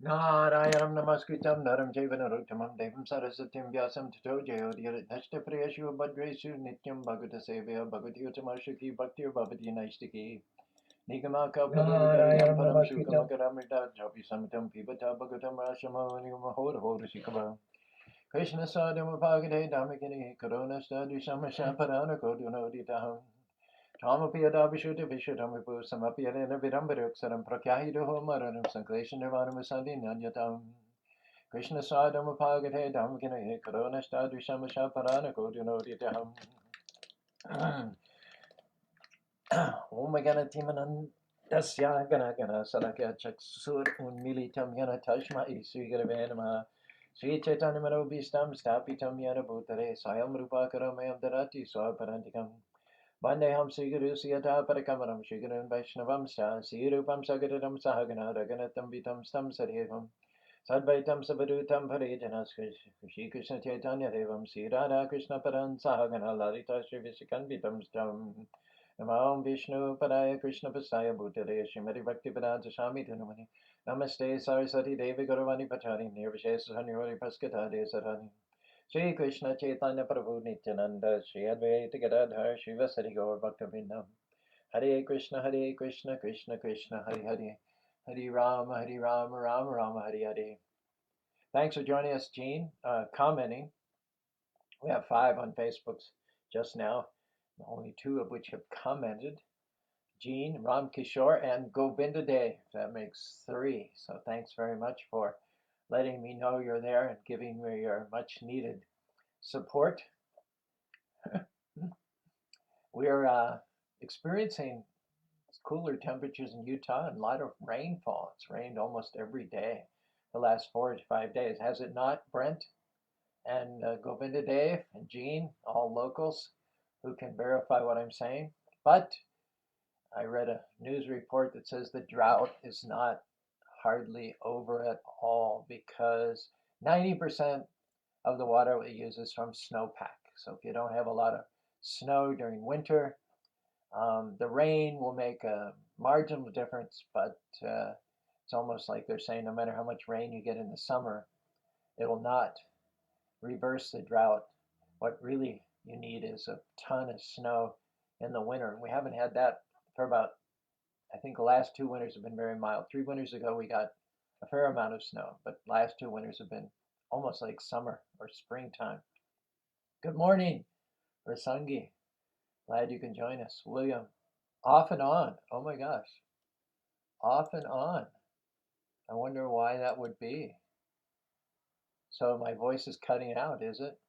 Narayanam namaskritam naram jaiva narottamam devam sarasatyam vyasam tato jayodyat nashtapriyashu bhadresu nityam bhagavata sevaya bhagavati uttamashuki bhaktir bhavati naistiki nigama kalpatarudayam param sukamakaramrita japi samitam pibata bhagavatam rashamo nigama hora shikava Krishna sadhama bhagade dhamakini karuna sadhusama parana kodunoditaham Tamapiyadabhishuddha Vishuddhamipu Samapiyadena Vidambaruksaram Prakyahidoho Maranam Sanklesha Nirvanamasadi Nanyatam Krishna Sadama Pagate Dhamakine Karonastadvishamasha Parana Kodunoditaham Om Ganatimanan Dasya Ganagana Salakya Chaksur Unmilitam Yana Tashma Sri Garavanama Sri Chaitanya Manobhistam Stapitam Yana Bhutare Sayam Rupakaram Darati Swaparantikam Vandeham Siguru Siyata Parakamaram Shigaran Vaishnavam Sta Sirupam Sagaradam Sahagana Raganatam Vitam Stam Saryevam Sadvaitam Sabadutam Parejanas Shri Krishna Chaitanya Devam Sri Radha Krishna Paran Sahagana Lalita Shri Visikan Vitam Stam Namam Vishnu Padaya Krishna Pasaya Bhutale Shrimati Bhakti Padanta Shami Dhanumani Namaste Sarasati Devi Gauravani Pachari Nirvishesa Hanurari Paskata Desarani Shri Krishna Chaitanya Prabhu Nityananda Shri Advaita Gadadhar Shivasari Gaur Bhaktavinam Hare Krishna Krishna Krishna Hare Hare Hare Rama Rama Rama Hare Hare. Thanks for joining us, Jean. Commenting. We have 5 on Facebook just now, only 2 of which have commented. Jean, Ram Kishore, and Govinda Day. That makes 3. So thanks very much for letting me know you're there and giving me your much needed support. We're experiencing cooler temperatures in Utah and a lot of rainfall. It's rained almost every day the last 4 to 5 days. Has it not, Brent and Govinda Dave and Jean, all locals who can verify what I'm saying? But I read a news report that says the drought is not hardly over at all because 90% of the water we use is from snowpack. So if you don't have a lot of snow during winter, the rain will make a marginal difference, but it's almost like they're saying no matter how much rain you get in the summer, it will not reverse the drought. What really you need is a ton of snow in the winter. And we haven't had that for about, I think the last 2 winters have been very mild. 3 winters ago we got a fair amount of snow, but last 2 winters have been almost like summer or springtime. Good morning, Rasangi. Glad you can join us. William, off and on. Oh my gosh. Off and on. I wonder why that would be. So my voice is cutting out, is it?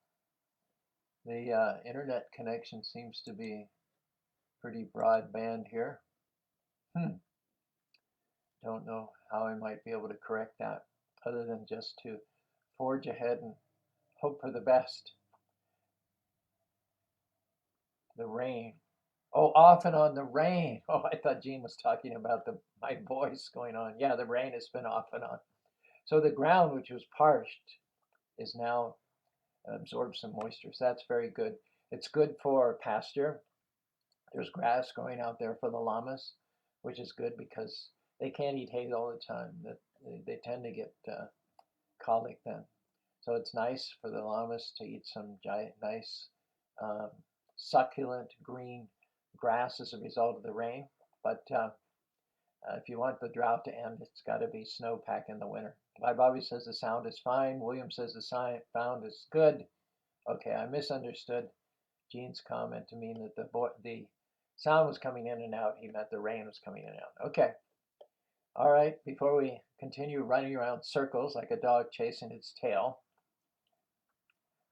The internet connection seems to be pretty broadband here. Don't know how I might be able to correct that other than just to forge ahead and hope for the best. The rain. Oh, off and on the rain. Oh, I thought Jean was talking about my voice going on. Yeah, the rain has been off and on. So the ground, which was parched, is now absorbed some moisture. So that's very good. It's good for pasture. There's grass growing out there for the llamas, which is good because they can't eat hay all the time. They tend to get colic then. So it's nice for the llamas to eat some nice succulent green grass as a result of the rain. But if you want the drought to end, it's got to be snowpack in the winter. Bobby says the sound is fine. William says the sound is good. Okay, I misunderstood Gene's comment to mean that the sound was coming in and out. He meant the rain was coming in and out. Okay. All right, before we continue running around circles like a dog chasing its tail,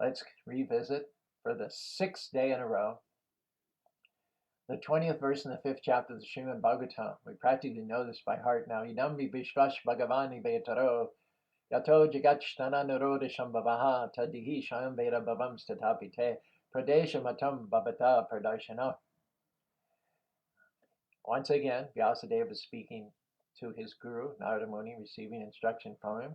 let's revisit for the 6th day in a row the 20th verse in the 5th chapter of the Srimad Bhagavatam. We practically know this by heart now. Idambi Bishvash Bhagavani Vetaro Yato Jagatstana Naroda Shambhavaha Tadihi Shayam Veda Bhavam Statapite Pradesha Matam Bhavata Pradarshana. Once again, Vyasadeva is speaking to his guru, Narada Muni, receiving instruction from him.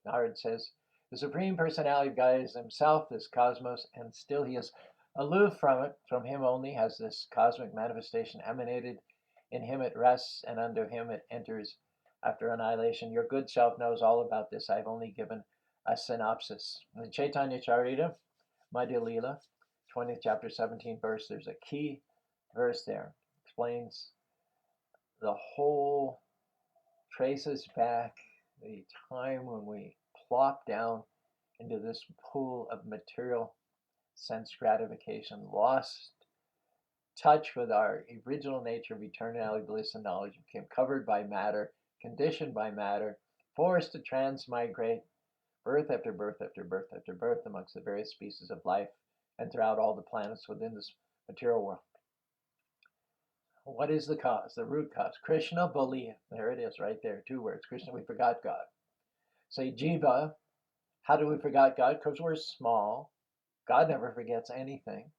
Narada says, the Supreme Personality of God is himself, this cosmos, and still he is aloof from it. From him only has this cosmic manifestation emanated. In him it rests, and under him it enters after annihilation. Your good self knows all about this. I've only given a synopsis. In the Chaitanya Charita, Madhya Lila, 20th chapter, 17th verse, there's a key verse there. Explains the whole, traces back the time when we plop down into this pool of material sense gratification, lost touch with our original nature of eternality, bliss, and knowledge, became covered by matter, conditioned by matter, forced to transmigrate, birth after birth after birth after birth amongst the various species of life and throughout all the planets within this material world. What is the cause, the root cause? Krishna Baliya. There it is, right there, 2 words. Krishna, we forgot God. Say Jiva. How do we forget God? Because we're small. God never forgets anything.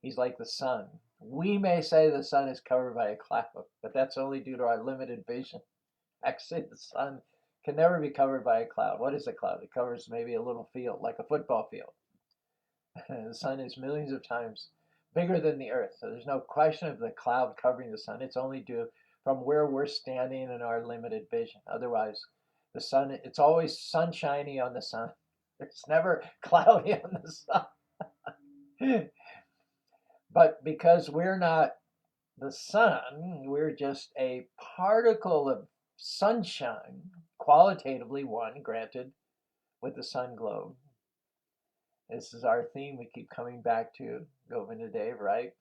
He's like the sun. We may say the sun is covered by a cloud, but that's only due to our limited vision. Actually, the sun can never be covered by a cloud. What is a cloud? It covers maybe a little field, like a football field. The sun is millions of times bigger than the earth. So there's no question of the cloud covering the sun. It's only due from where we're standing in our limited vision. Otherwise, the sun, it's always sunshiny on the sun. It's never cloudy on the sun. But because we're not the sun, we're just a particle of sunshine, qualitatively one, granted, with the sun globe. This is our theme we keep coming back to, Govinda Dev, right?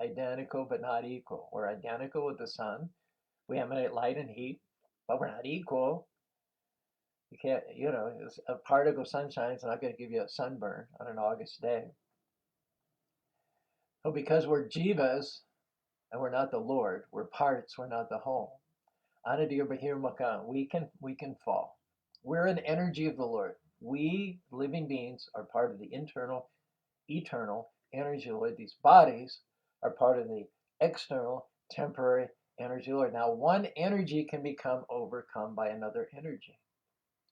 Identical but not equal. We're identical with the sun. We emanate light and heat, but we're not equal. You can't, a particle of sunshine is not going to give you a sunburn on an August day. So because we're jivas and we're not the Lord, we're parts, we're not the whole. Anadir Bahir Makan, we can fall. We're an energy of the Lord. We, living beings, are part of the internal, eternal energy of the Lord. These bodies are part of the external, temporary energy of the Lord. Now, one energy can become overcome by another energy,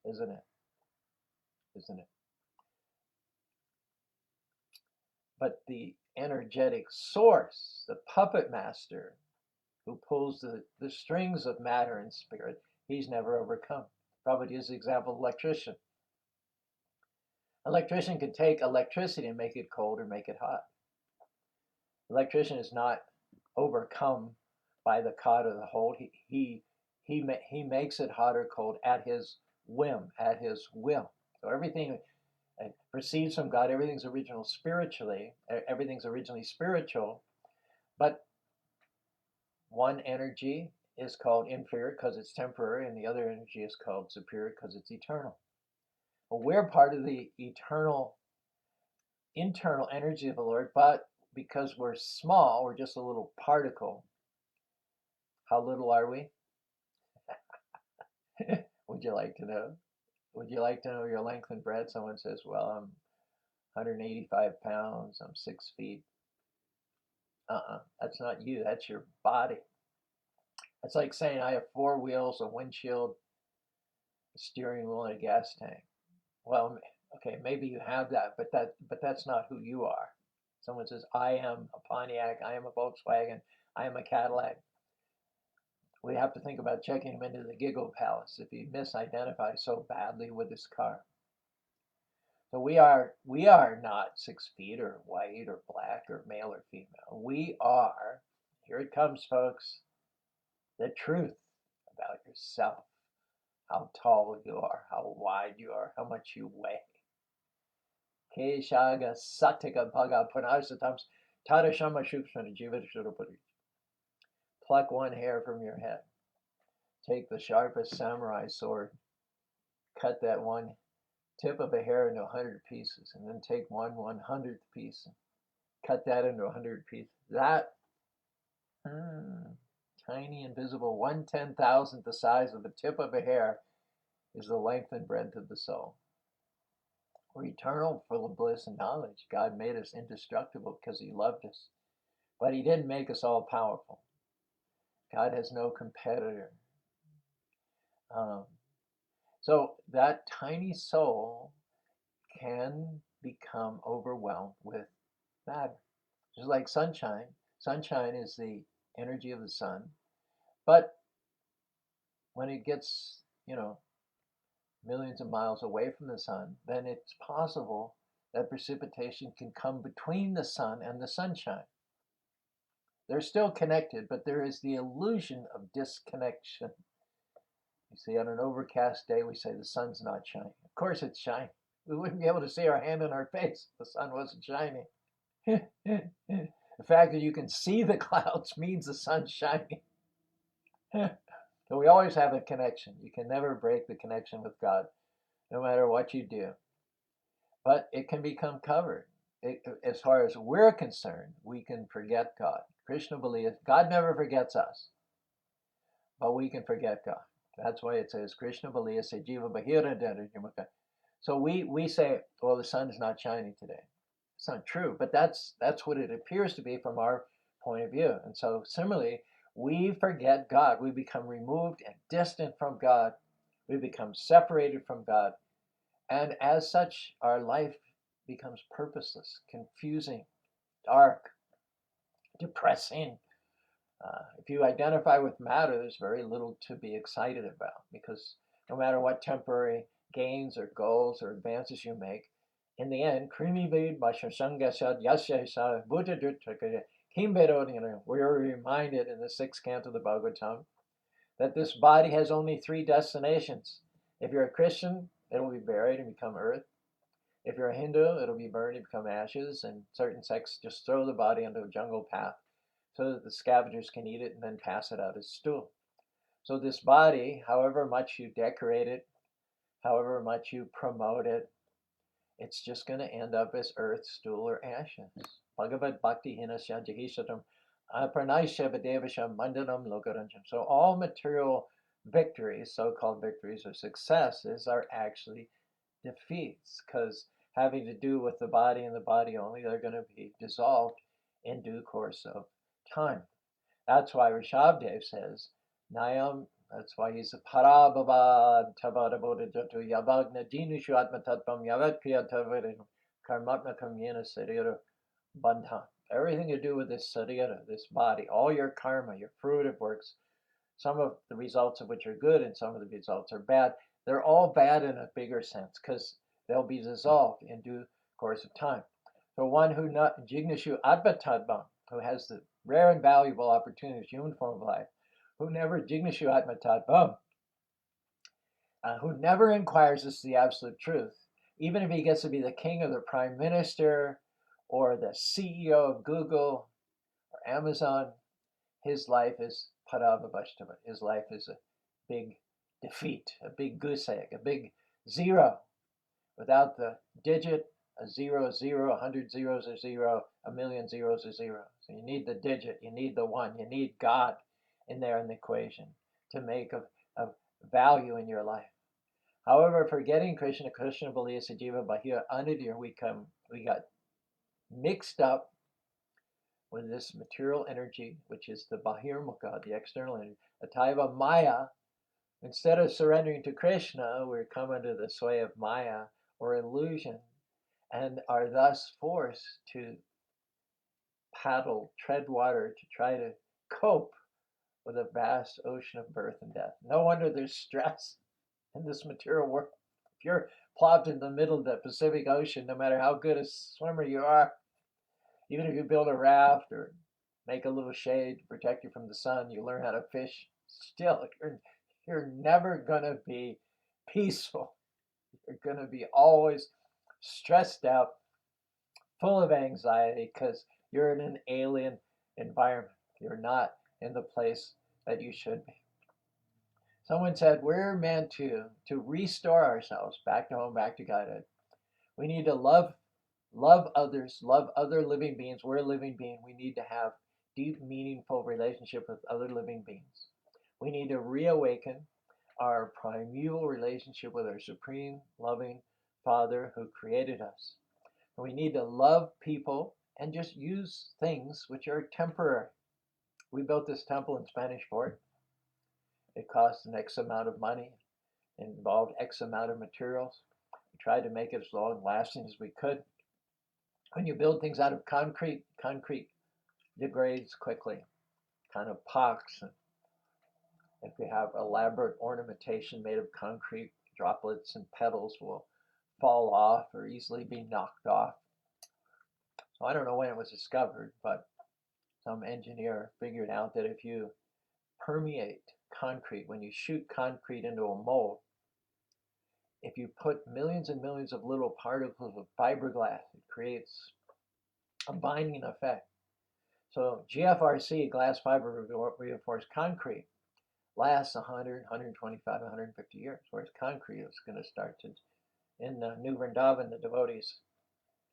isn't it? Isn't it? But the energetic source, the puppet master, who pulls the strings of matter and spirit, he's never overcome. Probably use the example of electrician. Electrician can take electricity and make it cold or make it hot. Electrician is not overcome by the cause of the hold. He makes it hot or cold at his whim, at his will. So everything proceeds from God. Everything's originally spiritual, but one energy is called inferior because it's temporary, and the other energy is called superior because it's eternal. Well, we're part of the eternal, internal energy of the Lord, but because we're small, we're just a little particle. How little are we? Would you like to know? Would you like to know your length and breadth? Someone says, well, I'm 185 pounds, I'm 6 feet. That's not you, that's your body. It's like saying I have 4 wheels, a windshield, a steering wheel, and a gas tank. Well, okay, maybe you have that, but that's not who you are. Someone says, I am a Pontiac, I am a Volkswagen, I am a Cadillac. We have to think about checking him into the Giggle Palace if he misidentify so badly with his car. So we are not 6 feet or white or black or male or female. We are, here it comes, folks, the truth about yourself. How tall you are, how wide you are, how much you weigh. Keshaga Satika Bhaga Punasatams Tadashama Shukshana Jivatashrupuri. Pluck one hair from your head. Take the sharpest samurai sword. Cut that one tip of a hair into 100 pieces, and then take 1/100th piece and cut that into 100 pieces. That tiny, invisible 1/10,000th the size of the tip of a hair is the length and breadth of the soul. We're eternal, full of bliss and knowledge. God made us indestructible because he loved us. But he didn't make us all powerful. God has no competitor. So that tiny soul can become overwhelmed with matter. Just like sunshine. Sunshine is the energy of the sun. But when it gets, millions of miles away from the sun, then it's possible that precipitation can come between the sun and the sunshine. They're still connected, but there is the illusion of disconnection. You see, on an overcast day, we say the sun's not shining. Of course it's shining. We wouldn't be able to see our hand in our face if the sun wasn't shining. The fact that you can see the clouds means the sun's shining. So we always have a connection. You can never break the connection with God, no matter what you do. But it can become covered. As far as we're concerned, we can forget God. Krishna believes God never forgets us, but we can forget God. That's why it says Krishna believes jiva bahira. So we say, well, the sun is not shining today. It's not true, but that's what it appears to be from our point of view. And so similarly, we forget God. We become removed and distant from God. We become separated from God. And as such, our life becomes purposeless, confusing, dark, depressing. If you identify with matter, there's very little to be excited about, because no matter what temporary gains or goals or advances you make, in the end, we are reminded in the 6th canto of the Bhagavatam that this body has only 3 destinations. If you're a Christian, it'll be buried and become earth. If you're a Hindu, it'll be burned and become ashes, and certain sects just throw the body onto a jungle path so that the scavengers can eat it and then pass it out as stool. So this body, however much you decorate it, however much you promote it, it's just going to end up as earth, stool, or ashes. Bhagavad bhakti hinasya jahishatam apranaisya vadevasham mandanam lokaranjam. So all material victories, so-called victories or successes, are actually defeats, because having to do with the body and the body only, they're going to be dissolved in due course of time. That's why Rishabdev says, Nayam, that's why he's a parabhavad tavadabodhajatu yavagna jinushu atmatatvam yavatkriya tavadim karmatmakam yena sarira bandhan. Everything to do with this sarira, this body, all your karma, your fruitive works, some of the results of which are good and some of the results are bad, they're all bad in a bigger sense, because they'll be dissolved in due course of time. So one who not jignashu atmatadvam, who has the rare and valuable opportunities, human form of life, who never jignashu atmatadvam, who never inquires as to the absolute truth, even if he gets to be the king or the prime minister or the CEO of Google or Amazon, his life is parabhavashtava. His life is a big defeat, a big goose egg, a big zero. Without the digit, a zero is zero, 100 zeros are zero, a million zeros are zero. So you need the digit, you need the one, you need God in there in the equation to make a value in your life. However, forgetting Krishna, Krishna believes jiva bahira anidir, we got mixed up with this material energy, which is the bahirmukha, the external energy, ataiva maya. Instead of surrendering to Krishna, we're come under the sway of maya or illusion, and are thus forced to tread water to try to cope with a vast ocean of birth and death. No wonder there's stress in this material world. If you're plopped in the middle of the Pacific Ocean, no matter how good a swimmer you are, even if you build a raft or make a little shade to protect you from the sun, you learn how to fish, still you're never going to be peaceful. You're going to be always stressed out, full of anxiety, because you're in an alien environment. You're not in the place that you should be. Someone said we're meant to restore ourselves back to home, back to Godhead. We need to love others, love other living beings. We're a living being. We need to have deep, meaningful relationship with other living beings. We need to reawaken our primeval relationship with our supreme, loving Father who created us. And we need to love people and just use things which are temporary. We built this temple in Spanish Fort. It cost an X amount of money. It involved X amount of materials. We tried to make it as long lasting as we could. When you build things out of concrete degrades quickly, kind of pox. If we have elaborate ornamentation made of concrete, droplets and petals will fall off or easily be knocked off. So I don't know when it was discovered, but some engineer figured out that if you permeate concrete, when you shoot concrete into a mold, if you put millions and millions of little particles of fiberglass, it creates a binding effect. So GFRC, glass fiber reinforced concrete, lasts 100, 125, 150 years, whereas concrete is going to start to, in New Vrindavan, the devotees,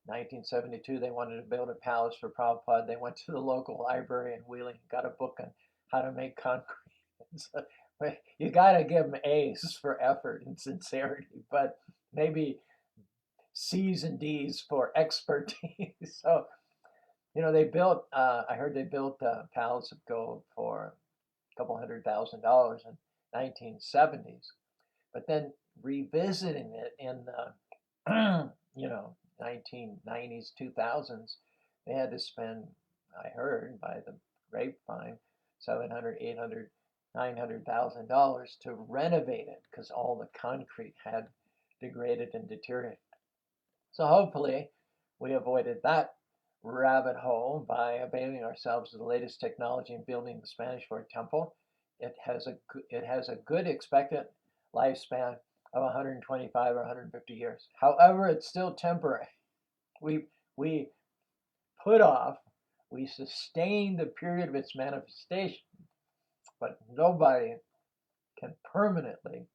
1972, they wanted to build a palace for Prabhupada. They went to the local library in Wheeling, got a book on how to make concrete. So, you got to give them A's for effort and sincerity, but maybe C's and D's for expertise. So, they built, I heard they built a palace of gold for a couple $100,000 in 1970s, but then revisiting it in the, 1990s, 2000s, they had to spend, I heard by the grapevine, $700, $800, $900,000 to renovate it because all the concrete had degraded and deteriorated. So hopefully we avoided that rabbit hole by availing ourselves of the latest technology in building the Spanish Fort Temple. It has a good expected lifespan of 125 or 150 years. However, it's still temporary. We put off, we sustain the period of its manifestation, but nobody can permanently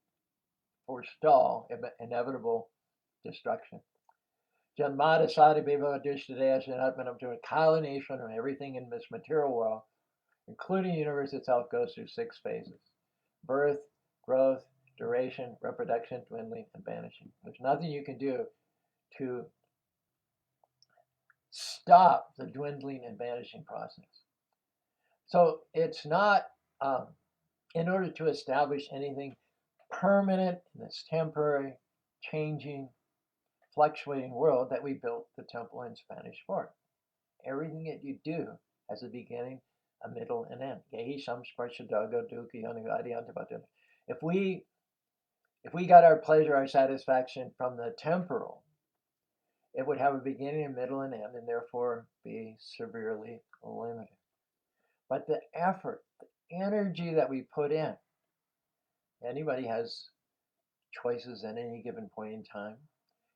forestall inevitable destruction. Janmata Sadibhava Dishtadaya Shanatmanam, to a culmination of everything in this material world, including the universe itself, goes through 6 phases: birth, growth, duration, reproduction, dwindling, and vanishing. There's nothing you can do to stop the dwindling and vanishing process. So it's not, in order to establish anything permanent in this temporary, changing, fluctuating world, that we built the temple in Spanish Fort. Everything that you do has a beginning, a middle, and end. If we got our pleasure, our satisfaction from the temporal, it would have a beginning, a middle, and end, and therefore be severely limited. But the effort, the energy that we put in, anybody has choices at any given point in time.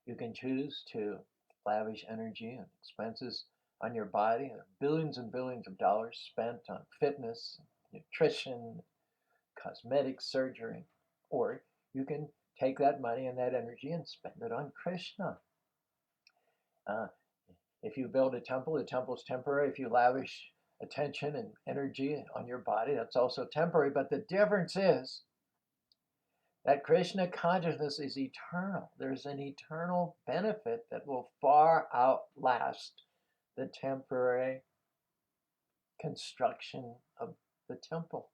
You can choose to lavish energy and expenses on your body. There are billions and billions of dollars spent on fitness, nutrition, cosmetic surgery, or you can take that money and that energy and spend it on Krishna. If you build a temple, the temple's temporary. If you lavish attention and energy on your body, that's also temporary. But the difference is that Krishna consciousness is eternal. There's an eternal benefit that will far outlast the temporary construction of the temple.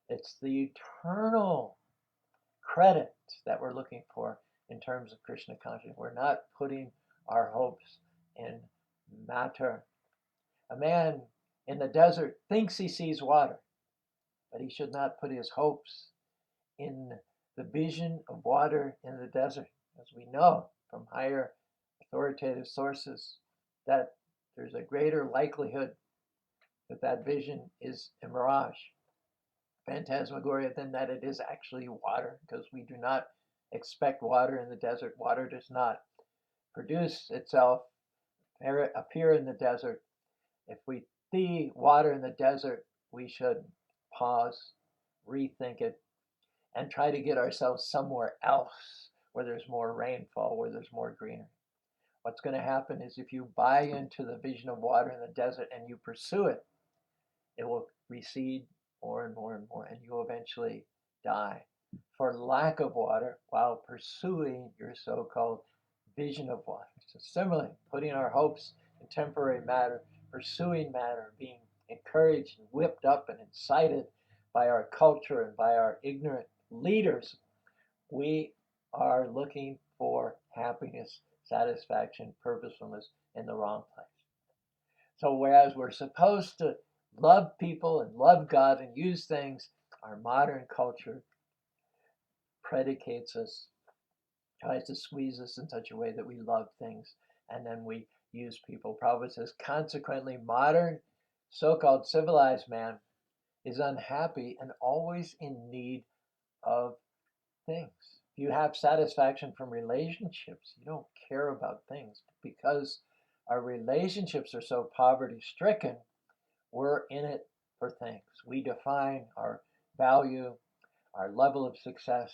It's the eternal credit that we're looking for in terms of Krishna consciousness. We're not putting our hopes in matter. A man in the desert thinks he sees water, but he should not put his hopes in the vision of water in the desert, as we know from higher authoritative sources that there's a greater likelihood that that vision is a mirage, phantasmagoria, than that it is actually water, because we do not expect water in the desert. Water does not produce itself, appear in the desert. If we see water in the desert, we should pause, rethink it, and try to get ourselves somewhere else where there's more rainfall, where there's more greenery. What's going to happen is if you buy into the vision of water in the desert and you pursue it, it will recede more and more and more, and you'll eventually die for lack of water while pursuing your so-called vision of water. So similarly, putting our hopes in temporary matter, pursuing matter, being encouraged and whipped up and incited by our culture and by our ignorant leaders, we are looking for happiness, satisfaction, purposefulness in the wrong place. So whereas we're supposed to love people and love God and use things Our modern culture predicates us, tries to squeeze us in such a way that we love things, and then we use people. Prabhupada says, consequently, modern so-called civilized man is unhappy and always in need of things. If you have satisfaction from relationships, you don't care about things. Because our relationships are so poverty-stricken, we're in it for things. We define our value, our level of success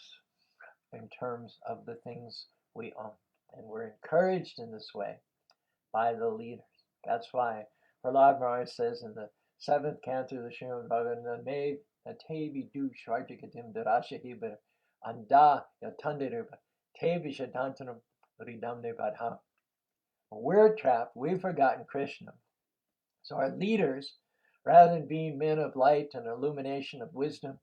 in terms of the things we own. And we're encouraged in this way by the leaders. That's why Prahlad Maharaj says in the 7th canto of the Srimad Bhagavatam, Natevi du Shvartikatim Darashahiba Anda Yatandiruba Tevi Shadantanam Ridamne Badham. We're trapped, we've forgotten Krishna. So our leaders, rather than being men of light and illumination of wisdom,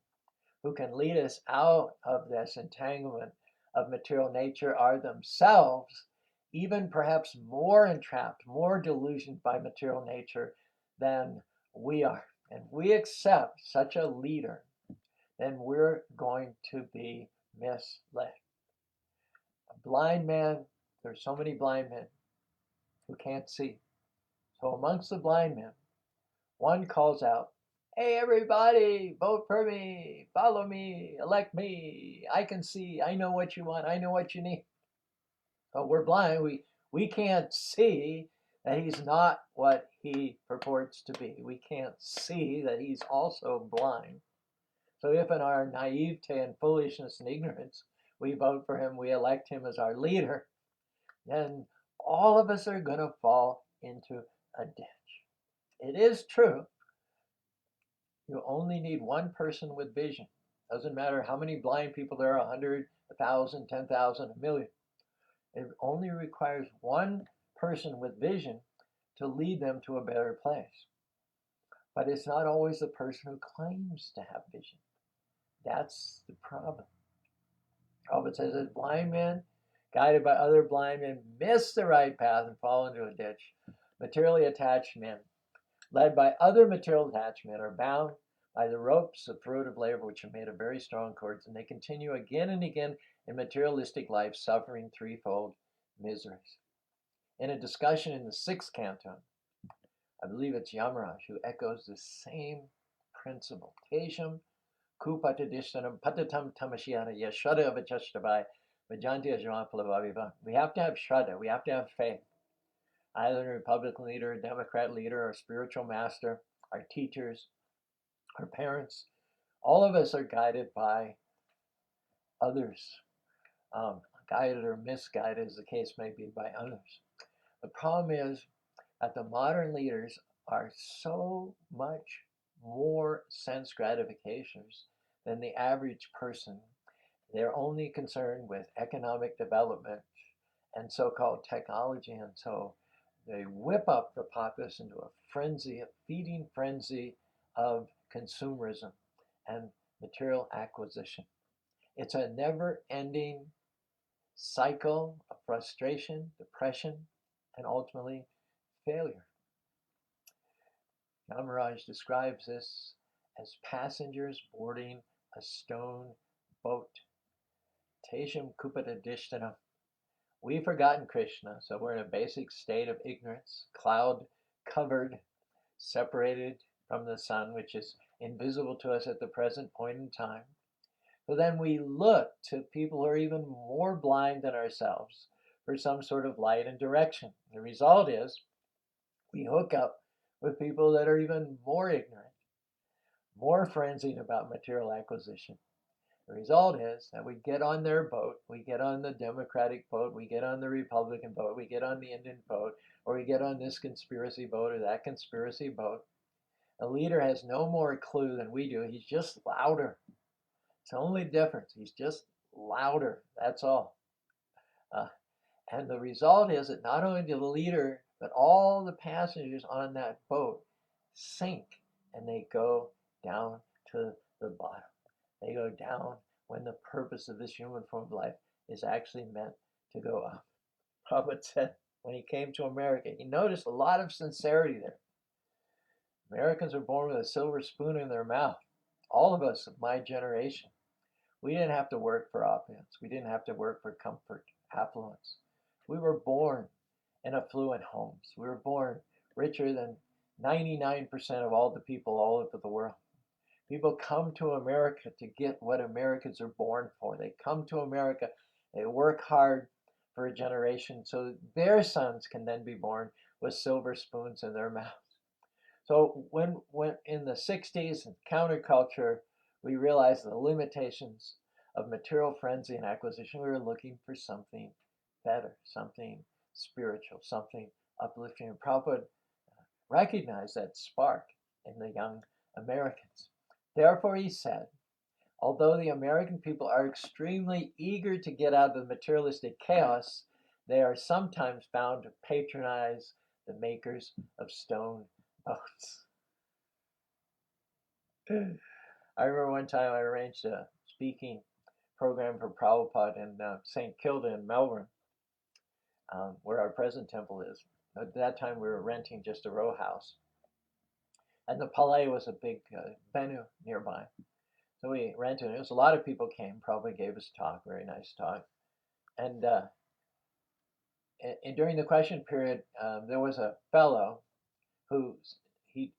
who can lead us out of this entanglement of material nature, are themselves even perhaps more entrapped, more delusioned by material nature than we are. And if we accept such a leader, then we're going to be misled. A blind man, there's so many blind men who can't see. So amongst the blind men, one calls out, hey, everybody, vote for me, follow me, elect me. I can see, I know what you want, I know what you need. But we're blind, we can't see that he's not what he purports to be. We can't see that he's also blind. So if in our naivete and foolishness and ignorance, we vote for him, we elect him as our leader, then all of us are going to fall into a ditch. It is true. You only need one person with vision. Doesn't matter how many blind people there are, 100, 1,000, 10,000, a million. It only requires one person with vision to lead them to a better place. But it's not always the person who claims to have vision. That's the problem. Prabhupada says that blind men, guided by other blind men, miss the right path and fall into a ditch. Materially attached men, led by other material attached men, are bound by the ropes of fruitive labor, which are made of very strong cords, and they continue again and again in materialistic life, suffering threefold miseries. In a discussion in the 6th canto, I believe it's Yamaraj who echoes the same principle. Tesham kupatadishtanam patatam tamashyana yashada avachashtabai vajanti ajamapalavaviva. We have to have shraddha, we have to have faith. Either a Republican leader, a Democrat leader, our spiritual master, our teachers, our parents. All of us are guided by others. Guided or misguided, as the case may be, by others. The problem is that the modern leaders are so much more sense gratifications than the average person. They're only concerned with economic development and so-called technology, and so they whip up the populace into a frenzy, a feeding frenzy of consumerism and material acquisition. It's a never-ending cycle of frustration, depression, and ultimately failure. Yamaraj describes this as passengers boarding a stone boat. Tesham kupadadishtana. We've forgotten Krishna, so we're in a basic state of ignorance, cloud-covered, separated from the sun, which is invisible to us at the present point in time. So then we look to people who are even more blind than ourselves for some sort of light and direction. The result is we hook up with people that are even more ignorant, more frenzied about material acquisition. The result is that we get on their boat, we get on the Democratic boat, we get on the Republican boat, we get on the Indian boat, or we get on this conspiracy boat or that conspiracy boat. The leader has no more clue than we do. He's just louder. It's the only difference. He's just louder. That's all. And the result is that not only the leader, but all the passengers on that boat sink and they go down to the bottom. They go down when the purpose of this human form of life is actually meant to go up. Prabhupada said when he came to America, he noticed a lot of sincerity there. Americans are born with a silver spoon in their mouth. all of us of my generation, we didn't have to work for opulence. We didn't have to work for comfort, affluence. We were born in affluent homes. We were born richer than 99% of all the people all over the world. People come to America to get what Americans are born for. They come to America, they work hard for a generation so their sons can then be born with silver spoons in their mouths. So when in the 60s in counterculture, we realized the limitations of material frenzy and acquisition, we were looking for something better, something spiritual, something uplifting. And Prabhupada recognized that spark in the young Americans. Therefore, he said, although the American people are extremely eager to get out of the materialistic chaos, they are sometimes found to patronize the makers of stone boats. I remember one time I arranged a speaking program for Prabhupada in St. Kilda in Melbourne, where our present temple is. At that time, we were renting just a row house. And the Palais was a big venue nearby. So we rented it. There was a lot of people came, probably gave us a talk, very nice talk. And during the question period, there was a fellow who he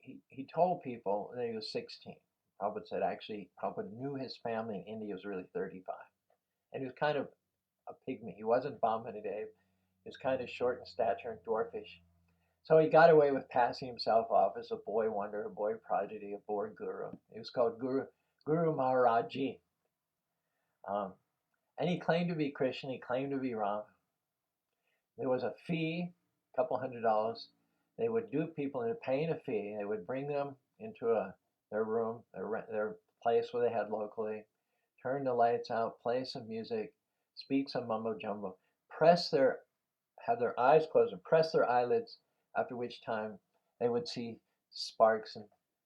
told people that he was 16. Prabhupada said actually Prabhupada knew his family in India was really 35. And he was kind of a pygmy. He wasn't Bamanadev. He was kind of short in stature and dwarfish. So he got away with passing himself off as a boy wonder, a boy prodigy, a boy guru. He was called Guru Maharaji. And he claimed to be Krishna, he claimed to be Rama. There was a fee, a couple $100. They would dupe people into paying a fee. They would bring them into their room, their place where they had locally, turn the lights out, play some music, speak some mumbo jumbo, have their eyes closed and press their eyelids, after which time they would see sparks and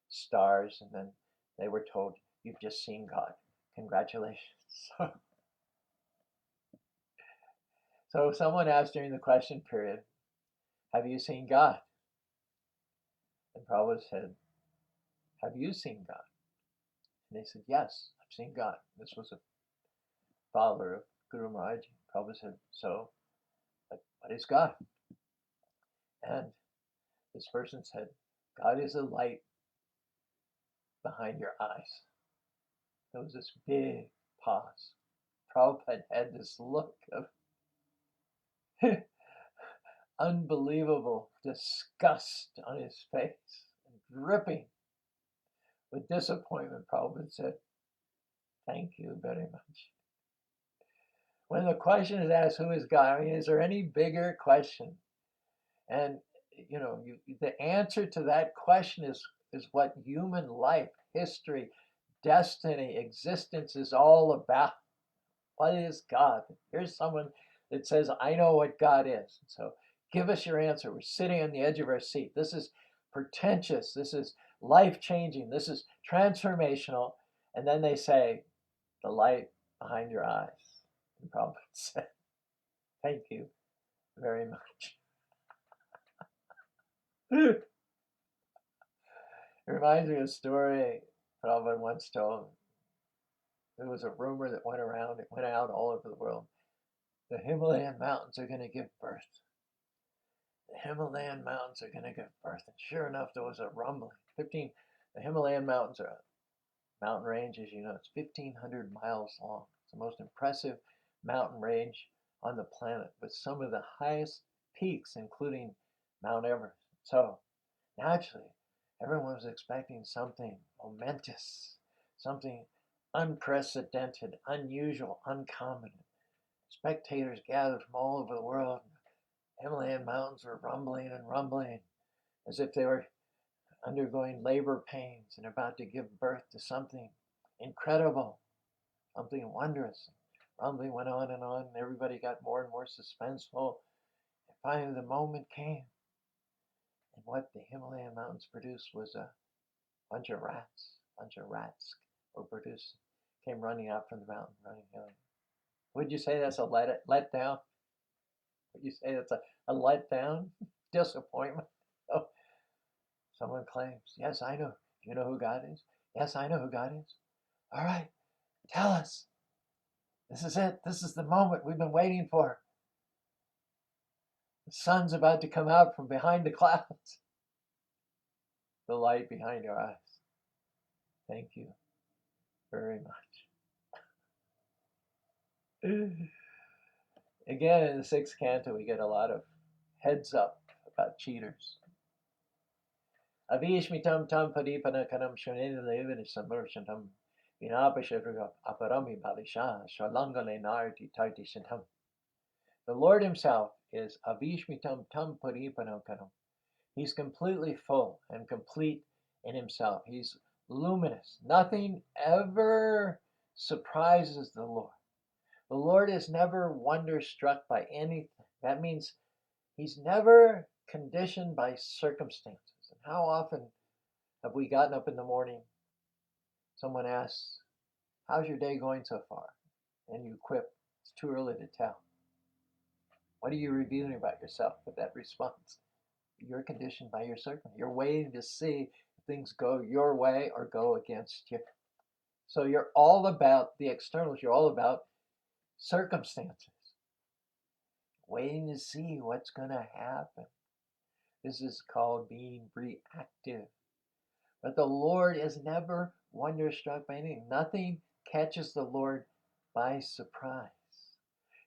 stars, and then they were told, you've just seen God. Congratulations. So someone asked during the question period, have you seen God? And Prabhupada said, have you seen God? And they said, yes, I've seen God. This was a follower of Guru Maharaj. Prabhupada said, so, what is God? And this person said, God is a light behind your eyes. There was this big pause. Prabhupada had this look of unbelievable disgust on his face, and dripping with disappointment. Prabhupada said, thank you very much. When the question is asked, who is God? I mean, is there any bigger question? And, the answer to that question is what human life, history, destiny, existence is all about. What is God? Here's someone that says, I know what God is. So give us your answer. We're sitting on the edge of our seat. This is pretentious. This is life-changing. This is transformational. And then they say, the light behind your eyes. And Prabhupada said, thank you very much. It reminds me of a story Prabhupada once told. There was a rumor that went around, it went out all over the world. The Himalayan mountains are going to give birth. The Himalayan mountains are going to give birth. And sure enough, there was a rumbling. The Himalayan mountains are a mountain range, as you know, it's 1,500 miles long. It's the most impressive mountain range on the planet with some of the highest peaks, including Mount Everest. So naturally, everyone was expecting something momentous, something unprecedented, unusual, uncommon. Spectators gathered from all over the world. Himalayan mountains were rumbling and rumbling as if they were undergoing labor pains and about to give birth to something incredible, something wondrous. Rumbling went on, and everybody got more and more suspenseful. And finally the moment came. And what the Himalayan mountains produced was a bunch of rats. Were produced, came running out from the mountain, running down. Would you say that's a letdown? Would you say that's a letdown? Disappointment? Oh, someone claims, yes, I know. Do you know who God is? Yes, I know who God is. All right, tell us. This is it. This is the moment we've been waiting for. The sun's about to come out from behind the clouds. The light behind your eyes. Thank you very much. Again, in the sixth canto, we get a lot of heads up about cheaters. Avishmitam tam padipanakanam shunenalevan samurshantam vinapashavriga aparami balisha shalangale narti tartishantam. The Lord himself is avishmitam tam padipanakanam. He's completely full and complete in himself. He's luminous. Nothing ever surprises the Lord. The Lord is never wonderstruck by anything. That means he's never conditioned by circumstances. And how often have we gotten up in the morning, someone asks, how's your day going so far? And you quip, it's too early to tell. What are you revealing about yourself with that response? You're conditioned by your circumstances. You're waiting to see if things go your way or go against you. So you're all about the externals. You're all about circumstances, waiting to see what's going to happen. This is called being reactive. But the Lord is never wonderstruck by anything. Nothing catches the Lord by surprise.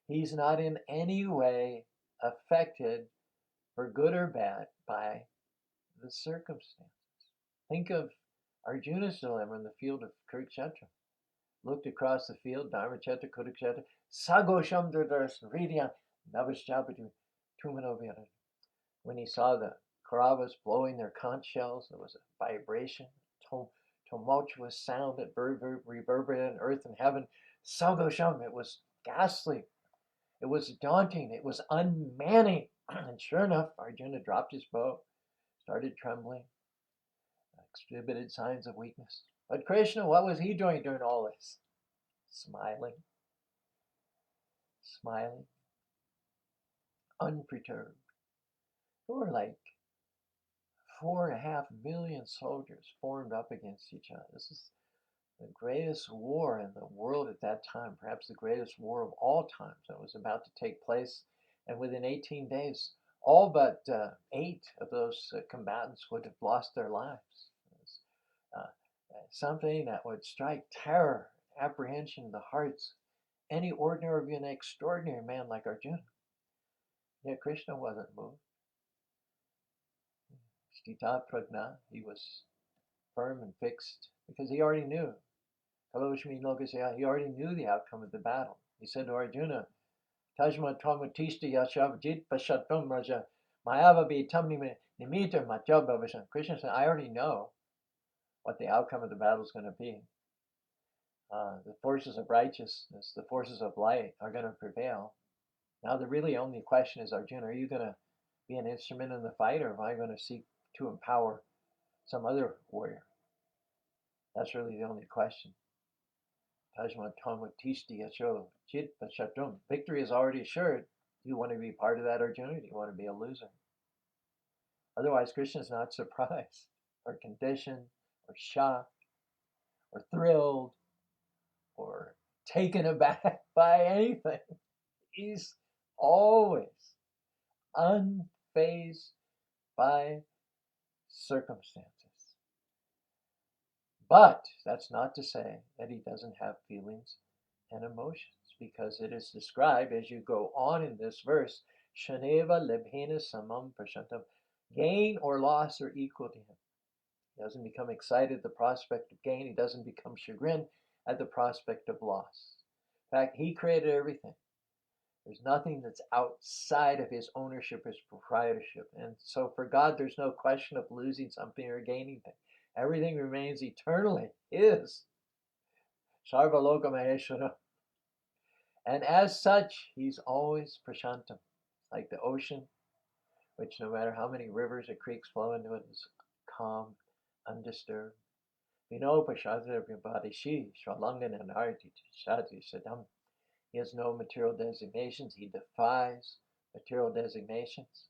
He's not in any way affected, for good or bad, by the circumstances. Think of Arjuna's dilemma in the field of Kurukshetra. Looked across the field, Dharmakshetra, Kurukshetra, Sagosham Dardars, Ridian, Navashabadu, Tumanovyana. When he saw the Kauravas blowing their conch shells, there was a vibration, tumultuous sound that reverberated in earth and heaven. Sagosham, it was ghastly. It was daunting. It was unmanning. And sure enough, Arjuna dropped his bow, started trembling, exhibited signs of weakness. But Krishna, what was he doing during all this? Smiling, unperturbed. There were like 4.5 million soldiers formed up against each other. This is the greatest war in the world at that time, perhaps the greatest war of all times that was about to take place. And within 18 days, all but 8 of those combatants would have lost their lives. It was, something that would strike terror, apprehension in the hearts of any ordinary, even extraordinary man like Arjuna. Yet Krishna wasn't moved. Sthita prajna, he was firm and fixed because he already knew. He already knew the outcome of the battle. He said to Arjuna, Tajma Tamatishti Yashav Jit Pashatum Raja Mayavabi Tamni Nimitar Matyabavishan. Krishna said, I already know what the outcome of the battle is going to be. The forces of righteousness, the forces of light are going to prevail. Now the really only question is, Arjuna, are you going to be an instrument in the fight, or am I going to seek to empower some other warrior? That's really the only question. Victory is already assured. Do you want to be part of that, Arjuna? Do you want to be a loser? Otherwise, Krishna is not surprised or conditioned or shocked or thrilled or taken aback by anything. He's always unfazed by circumstances. But that's not to say that he doesn't have feelings and emotions, because it is described as you go on in this verse, Shaneva lebhena samam prashantam. Gain or loss are equal to him. He doesn't become excited at the prospect of gain. He doesn't become chagrined at the prospect of loss. In fact, he created everything. There's nothing that's outside of his ownership, his proprietorship. And so for God, there's no question of losing something or gaining things. Everything remains eternally his. Sarva Loka Maheshwara. And as such, he's always prashantam, like the ocean, which no matter how many rivers or creeks flow into it, is calm, undisturbed. We know Pashatavibhadishi, Shalangana and Arti Shati Sadam. He has no material designations. He defies material designations.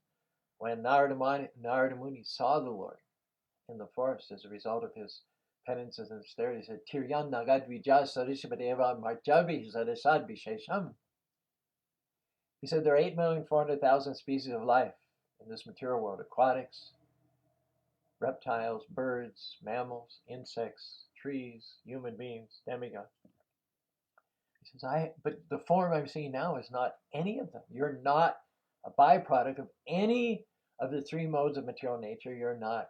When Narada Muni saw the Lord, in the forest as a result of his penances and austerities. He said, Tiryan nagadvija sarishabadeva marjavi sadasad vishesham. He said there are 8,400,000 species of life in this material world: aquatics, reptiles, birds, mammals, insects, trees, human beings, demigods. He says, but the form I'm seeing now is not any of them. You're not a byproduct of any of the three modes of material nature. You're not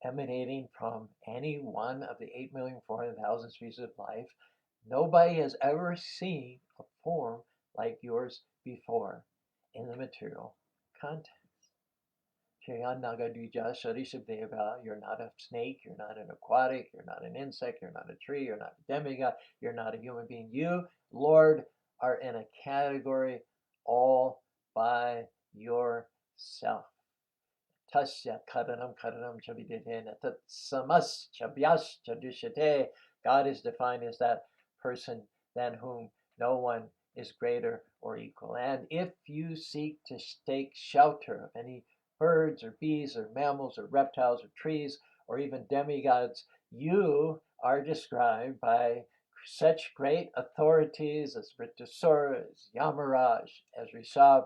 emanating from any one of the 8,400,000 species of life. Nobody has ever seen a form like yours before in the material context. You're not a snake, you're not an aquatic, you're not an insect, you're not a tree, you're not a demigod, you're not a human being. You, Lord, are in a category all by yourself. Tasya karanam karanam chabidetena tat samas chabhyas chadushate. God is defined as that person than whom no one is greater or equal. And if you seek to take shelter of any birds or bees or mammals or reptiles or trees or even demigods, you are described by such great authorities as Vritrasura, as Yamaraj, as Rishabh,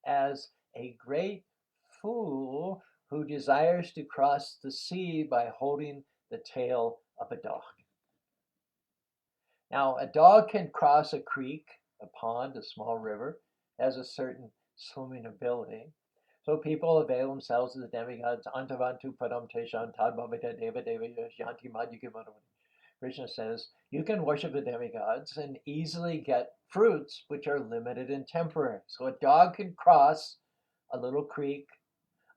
as a great fool who desires to cross the sea by holding the tail of a dog. Now, a dog can cross a creek, a pond, a small river, has a certain swimming ability. So people avail themselves of the demigods. Antavantu padam teshan tadbhavita deva deva yanti madhyukimadam. Krishna says, you can worship the demigods and easily get fruits which are limited and temporary. So a dog can cross a little creek,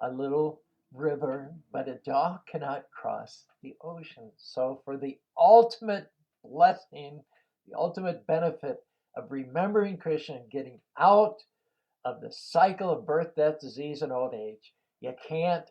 a little river, but a dog cannot cross the ocean. So for the ultimate blessing, the ultimate benefit of remembering Krishna and getting out of the cycle of birth, death, disease, and old age, you can't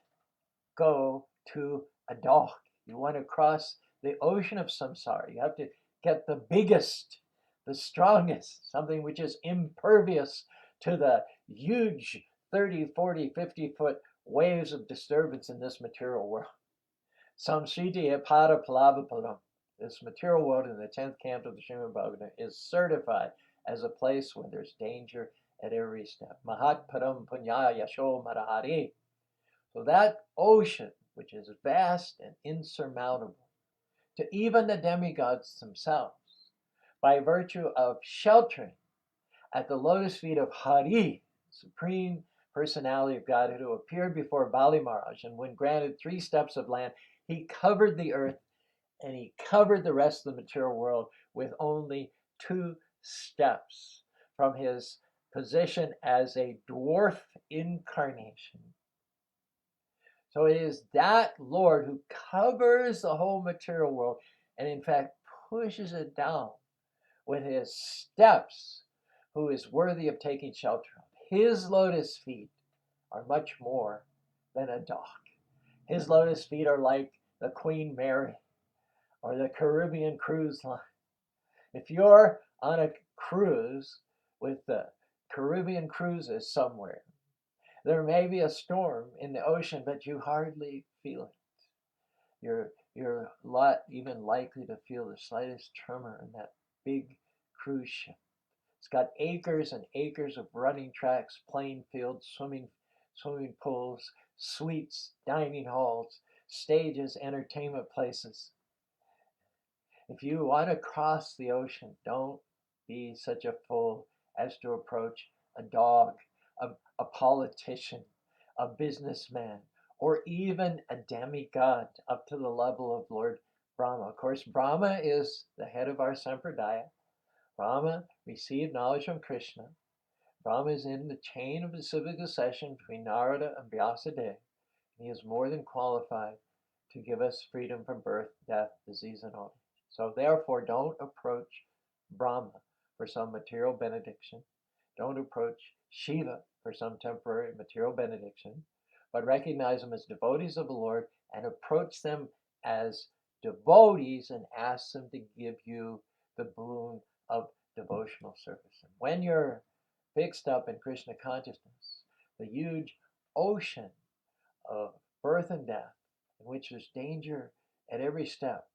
go to a dog. You want to cross the ocean of samsara. You have to get the biggest, the strongest, something which is impervious to the huge 30, 40, 50-foot waves of disturbance in this material world. Samsriti epada palavapalam. This material world in the 10th canto of the Srimad Bhagavatam is certified as a place where there's danger at every step. Mahat param punya yasho marahari. So that ocean, which is vast and insurmountable to even the demigods themselves, by virtue of sheltering at the lotus feet of Hari, Supreme Personality of Godhead, who appeared before Bali Maharaj, and when granted 3 steps of land, he covered the earth and he covered the rest of the material world with only 2 steps from his position as a dwarf incarnation. So it is that Lord who covers the whole material world and in fact pushes it down with his steps, who is worthy of taking shelter of. His lotus feet are much more than a dog. His lotus feet are like the Queen Mary or the Caribbean cruise line. If you're on a cruise with the Caribbean cruises somewhere, there may be a storm in the ocean, but you hardly feel it. You're not even likely to feel the slightest tremor in that big cruise ship. It's got acres and acres of running tracks, playing fields, swimming pools, suites, dining halls, stages, entertainment places. If you want to cross the ocean, don't be such a fool as to approach a dog, a politician, a businessman, or even a demigod up to the level of Lord Brahma. Of course, Brahma is the head of our Sampradaya. Brahma received knowledge from Krishna. Brahma is in the chain of specific succession between Narada and Vyasadeva. He is more than qualified to give us freedom from birth, death, disease, and all. So therefore, don't approach Brahma for some material benediction. Don't approach Shiva for some temporary material benediction, but recognize them as devotees of the Lord and approach them as devotees and ask them to give you the boon of devotional service. And when you're fixed up in Krishna consciousness, the huge ocean of birth and death in which there's danger at every step,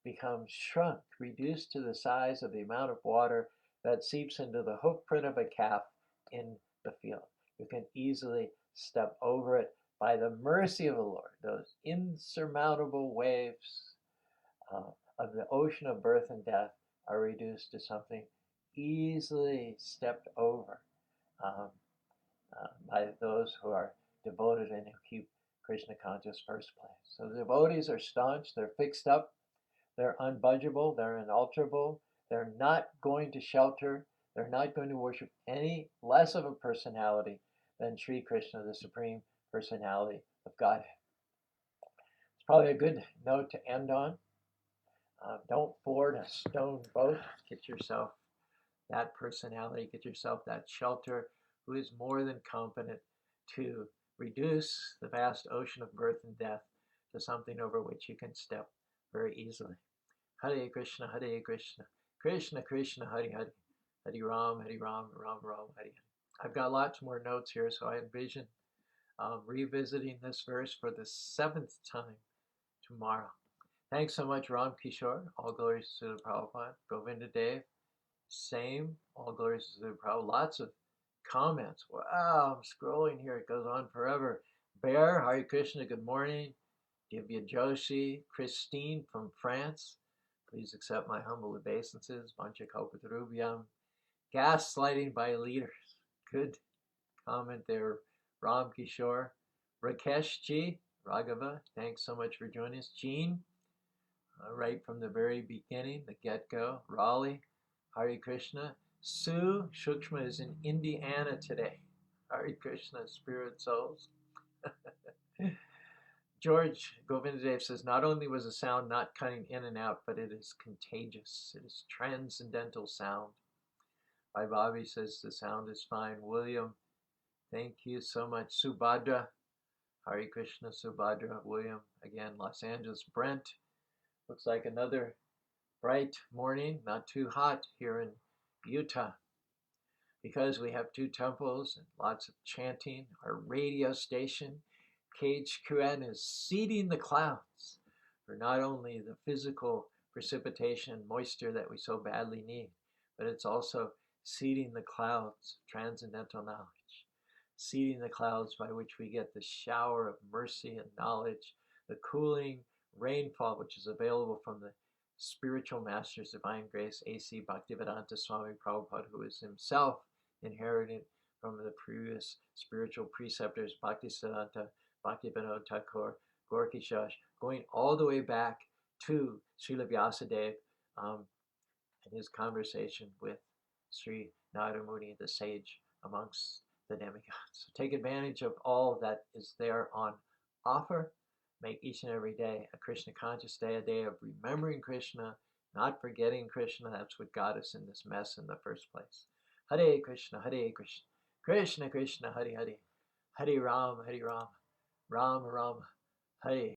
becomes shrunk, reduced to the size of the amount of water that seeps into the hoofprint of a calf in the field. You can easily step over it by the mercy of the Lord. Those insurmountable waves of the ocean of birth and death are reduced to something easily stepped over um, by those who are devoted and who keep Krishna conscious first place. So the devotees are staunch, they're fixed up, they're unbudgeable, they're unalterable, they're not going to shelter, they're not going to worship any less of a personality than Sri Krishna, the Supreme Personality of Godhead. It's probably a good note to end on. Don't board a stone boat. Get yourself that personality, get yourself that shelter who is more than competent to reduce the vast ocean of birth and death to something over which you can step very easily. Hare Krishna, Hare Krishna, Krishna Krishna, Hare Hare, Hare Ram, Hare Ram, Ram Ram, Hare Hare. I've got lots more notes here, so I envision revisiting this verse for the 7th time tomorrow. Thanks so much, Ram Kishore. All glories to the Prabhupada. Govinda Dev, same. All glories to the Prabhupada. Lots of comments. Wow, I'm scrolling here. It goes on forever. Bear, Hare Krishna, good morning. Divya Joshi, Christine from France. Please accept my humble obeisances. Vancha Kalpatarubhyam. Gaslighting by leaders. Good comment there, Ram Kishore. Rakesh Ji, Raghava, thanks so much for joining us. Jean, right from the very beginning, the get-go. Raleigh, Hare Krishna. Sue Shukshma is in Indiana today. Hare Krishna, spirit souls. George Govindadev says, not only was the sound not cutting in and out, but it is contagious. It is transcendental sound. Bhai Bobby says the sound is fine. William, thank you so much. Subhadra, Hare Krishna, Subhadra. William, again, Los Angeles. Brent, looks like another bright morning, not too hot here in Utah. Because we have 2 temples and lots of chanting, our radio station, KHQN, is seeding the clouds for not only the physical precipitation and moisture that we so badly need, but it's also seeding the clouds, transcendental knowledge, seeding the clouds by which we get the shower of mercy and knowledge, the cooling rainfall which is available from the spiritual masters, divine grace, A.C. Bhaktivedanta Swami Prabhupada, who is himself inherited from the previous spiritual preceptors, Bhaktisiddhanta, Bhaktivinoda Thakur, Gorky Shash, going all the way back to Srila Vyasadeva and his conversation with Sri Narada Muni, the sage amongst the demigods. So take advantage of all that is there on offer. Make each and every day a Krishna conscious day, a day of remembering Krishna, not forgetting Krishna. That's what got us in this mess in the first place. Hare Krishna, Hare Krishna, Krishna Krishna, Hare Hare, Hare Ram, Ram Ram, Hare